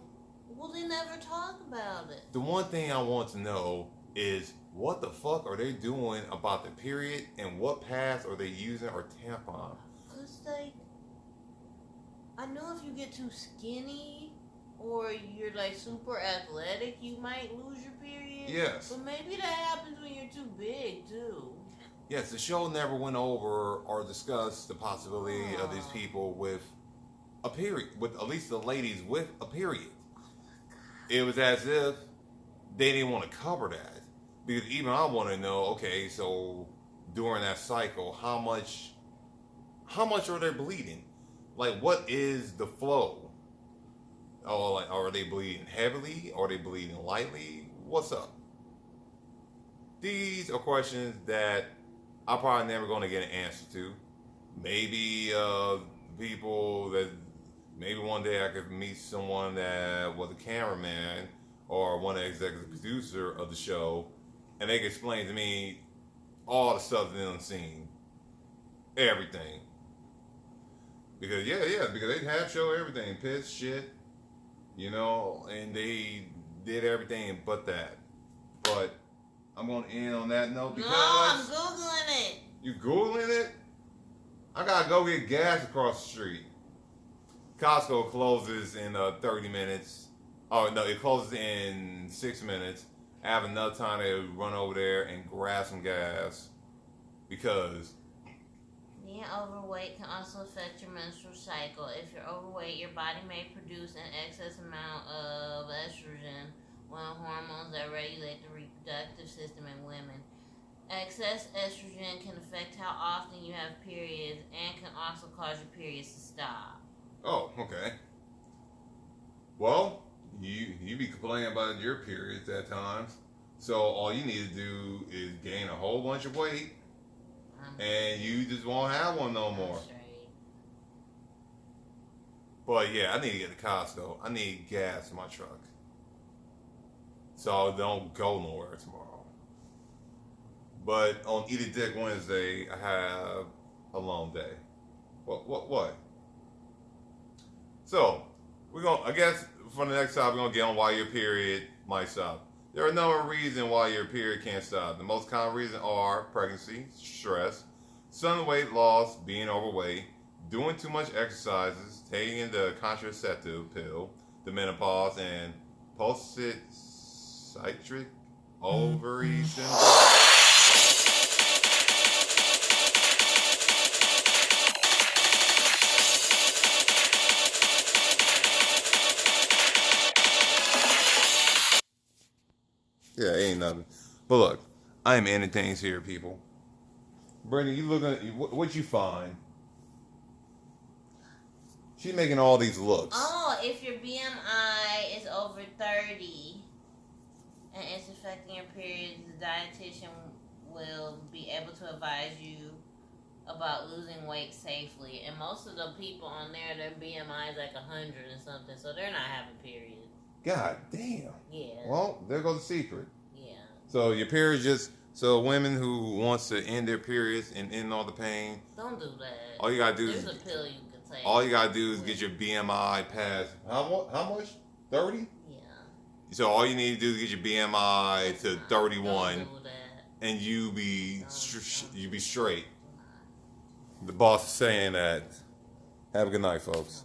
Well, they never talk about it.
The one thing I want to know is what the fuck are they doing about the period, and what pads are they using or tampon?
Because, like, I know if you get too skinny or you're, like, super athletic, you might lose your period.
Yes.
But maybe that happens when you're too big, too.
Yes, the show never went over or discussed the possibility of these people with a period, with at least the ladies with a period. It was as if they didn't want to cover that. Because even I want to know, okay, so during that cycle, how much are they bleeding? Like, what is the flow? Oh, like, are they bleeding heavily? Are they bleeding lightly? What's up? These are questions that I'm probably never going to get an answer to. Maybe people that maybe one day I could meet someone that was a cameraman or one of the executive producer of the show, and they can explain to me all the stuff that they've seen, everything. Because because they have show everything, piss, shit, and they did everything but that. But I'm gonna end on that note because
I'm Googling it.
You Googling it? I gotta go get gas across the street. Costco closes in 30 minutes. Oh no, it closes in 6 minutes. I have enough time to run over there and grab some gas because
Being overweight can also affect your menstrual cycle. If you're overweight, your body may produce an excess amount of estrogen, one of the hormones that regulate the reproductive system in women. Excess estrogen can affect how often you have periods and can also cause your periods to stop.
oh, okay. Well, you be complaining about your periods at times. So all you need to do is gain a whole bunch of weight and you just won't have one no more.
Straight.
But yeah, I need to get to Costco. I need gas in my truck. So I don't go nowhere tomorrow. But on Eat a Dick Wednesday, I have a long day. What? So, I guess for the next time, we're gonna get on why your period might stop. There are a number of reasons why your period can't stop. The most common reasons are pregnancy, stress, sudden weight loss, being overweight, doing too much exercises, taking the contraceptive pill, the menopause, and polycystic ovary syndrome. Yeah, ain't nothing. But look, I am ending things here, people. Brittany, you looking? What you find? She's making all these looks.
Oh, if your BMI is over 30 and it's affecting your periods, the dietitian will be able to advise you about losing weight safely. And most of the people on there, their BMI is like 100 and something, so they're not having periods.
God damn.
Yeah.
Well, there goes the secret.
Yeah.
So your periods so women who wants to end their periods and end all the pain.
Don't do that.
All you gotta do
There's
is
a pill you can take.
all you gotta do is get your BMI past how much? 30?
Yeah.
So all you need to do is get your BMI to 31,
Don't do that.
and you be straight. The boss is saying that. Have a good night, folks.